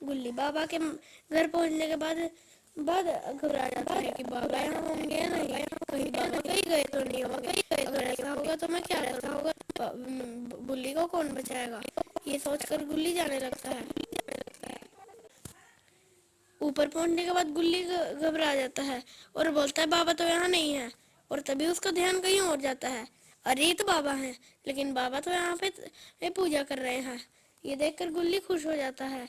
गुल्ली बाबा के घर पहुंचने के बाद बाद घबरा जाता है कि बाबा यहाँ होंगे या नहीं, कहीं बाबा कहीं गए तो नहीं होंगे। अगर ऐसा होगा तो मैं क्या करूँ, बुल्ली को कौन बचाएगा, ये सोचकर गुल्ली जाने लगता है। ऊपर पहुंचने के बाद गुल्ली घबरा जाता है और बोलता है बाबा तो यहाँ नहीं है। और तभी उसका ध्यान कहीं और जाता है, अरे ये तो बाबा हैं, लेकिन बाबा तो यहाँ पे पूजा कर रहे हैं। ये देखकर गुल्ली खुश हो जाता है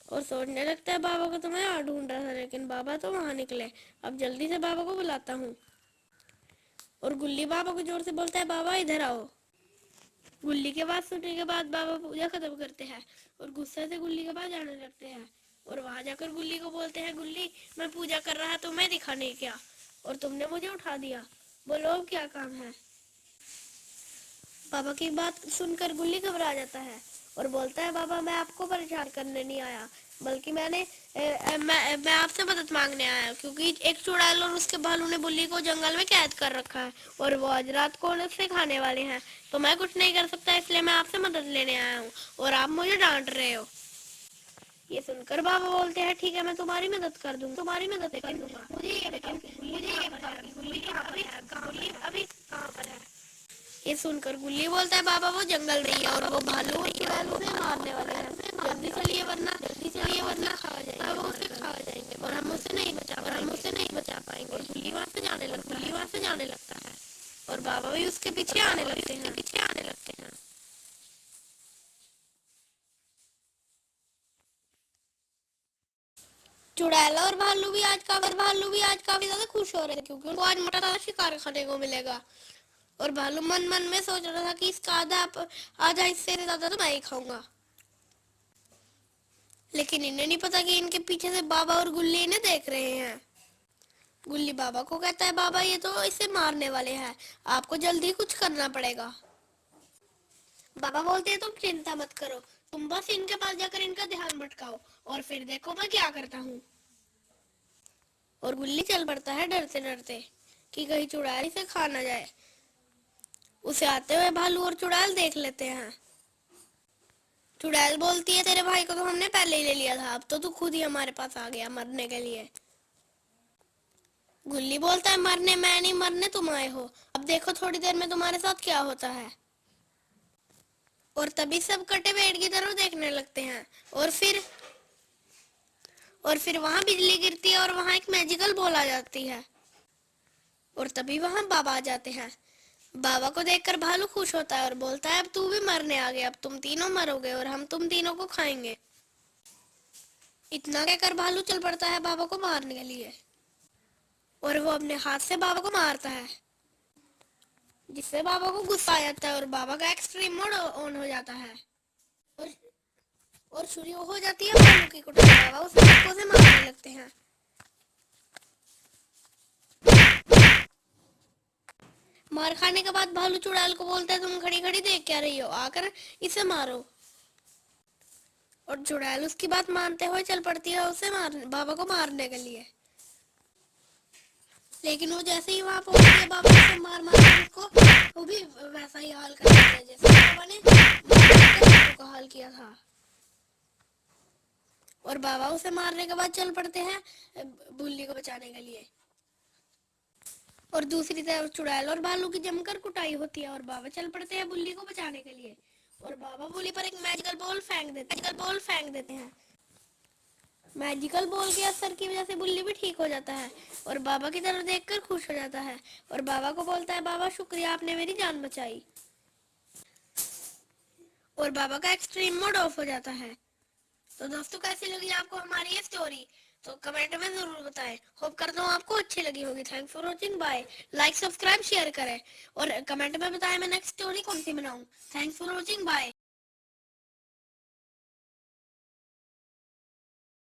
और सोचने लगता है बाबा को तो मैं यहाँ ढूंढ रहा था, लेकिन बाबा तो वहाँ निकले, अब जल्दी से बाबा को बुलाता हूँ। और गुल्ली बाबा को जोर से बोलता है बाबा इधर आओ। गुल्ली के बात सुनने के बाद बाबा पूजा खत्म करते हैं और गुस्से से गुल्ली के पास जाने लगते हैं। और वहां जाकर गुल्ली को बोलते हैं गुल्ली मैं पूजा कर रहा तो मैं दिखा नहीं क्या, और तुमने मुझे उठा दिया, बोलो अब क्या काम है। बाबा की बात सुनकर गुल्ली घबरा जाता है और बोलता है बाबा मैं आपको परेशान करने नहीं आया, बल्कि मैं आपसे मदद मांगने आया, क्योंकि एक चुड़ैल और उसके भालू ने बुल्ली को जंगल में कैद कर रखा है और वो आज रात को उसे खाने वाले हैं, तो मैं कुछ नहीं कर सकता, इसलिए मैं आपसे मदद लेने आया हूँ और आप मुझे डांट रहे हो। ये सुनकर बाबा बोलते हैं ठीक है मैं तुम्हारी मदद कर दूंगा, मुझे ये बताओ कि गुल्ली कहाँ पर है। ये सुनकर गुल्ली बोलता है बाबा वो जंगल में ही है और वो भालू और चुड़ैल उसे मारने वाले हैं, जल्दी चलिए वरना खा जाएंगे और हम उसे नहीं बचा पाएंगे। और गुल्ली वहां से जाने लगता है और बाबा भी उसके पीछे आने लगते हैं। चुड़ैल और भालू भी आज काफी ज्यादा खुश हो रहे थे, क्योंकि उनको आज मोटा ताजा शिकार खाने को मिलेगा। और भालू मन मन में सोच रहा था कि इसका आधा हिस्से से ज्यादा तो मैं ही खाऊंगा। लेकिन इन्हें नहीं पता कि इनके पीछे से बाबा और गुल्ली इन्हें देख रहे हैं। गुल्ली बाबा को कहता है बाबा ये तो इसे मारने वाले हैं, आपको जल्दी कुछ करना पड़ेगा। बाबा बोलते हैं तुम चिंता मत करो, तुम बस इनके पास जाकर इनका ध्यान भटकाओ और फिर देखो मैं क्या करता हूँ। और गुल्ली चल पड़ता है डरते डरते कि कहीं चुड़ैल इसे खा ना जाए। उसे आते हुए भालू और चुड़ैल देख लेते हैं। चुड़ैल बोलती है तेरे भाई को तो हमने पहले ही ले लिया था, अब तो तू खुद ही हमारे पास आ गया मरने के लिए। गुल्ली बोलता है मरने मैं नहीं, मरने तुम आए हो, अब देखो थोड़ी देर में तुम्हारे साथ क्या होता है। और तभी सब कटे पेड़ की तरफ देखने लगते हैं और फिर वहां बिजली गिरती है और वहां एक मैजिकल बॉल आ जाती है और तभी वहां बाबा आ जाते हैं। बाबा को देखकर भालू खुश होता है और बोलता है अब तू भी मरने आ गया, अब तुम तीनों मरोगे और हम तुम तीनों को खाएंगे। इतना कहकर भालू चल पड़ता है बाबा को मारने के लिए और वो अपने हाथ से बाबा को मारता है, जिससे बाबा को गुस्सा आ जाता है और बाबा का एक्सट्रीम मोड ऑन हो जाता है और, और शुरू हो जाती है भालू की कुटाई। बाबा उस सबको से मारने लगते हैं। मार खाने के बाद भालू चुड़ैल को बोलता है तुम खड़ी खड़ी देख क्या रही हो, आकर इसे मारो। और चुड़ैल उसकी बात मानते हुए चल पड़ती है बाबा को मारने के लिए। लेकिन वो जैसे ही वहां पहुंचती है बाबा उसे मार मार कर उसको वो भी वैसा ही हाल कर देते हैं जैसे बाबा ने का हाल किया था। और बाबा उसे मारने के बाद चल पड़ते हैं बुल्ली को बचाने के लिए। और दूसरी तरफ चुड़ैल और भालू की जमकर कुटाई होती है और बाबा चल पड़ते हैं बुल्ली को बचाने के लिए। और बाबा बुल्ली पर एक मैजिकल बॉल फेंक देते हैं। मैजिकल बॉल के असर की वजह से बुल्ली भी ठीक हो जाता है और बाबा की तरफ देखकर खुश हो जाता है और बाबा को बोलता है बाबा शुक्रिया आपने मेरी जान बचाई। और बाबा का एक्सट्रीम मोड ऑफ हो जाता है। तो दोस्तों कैसी लगी आपको हमारी ये स्टोरी, तो कमेंट में जरूर बताएं। होप करता हूँ आपको अच्छी लगी होगी। Thanks for watching, bye. Like subscribe share करें और कमेंट में बताएं मैं नेक्स्ट स्टोरी कौन सी बनाऊं। Thanks for watching, bye.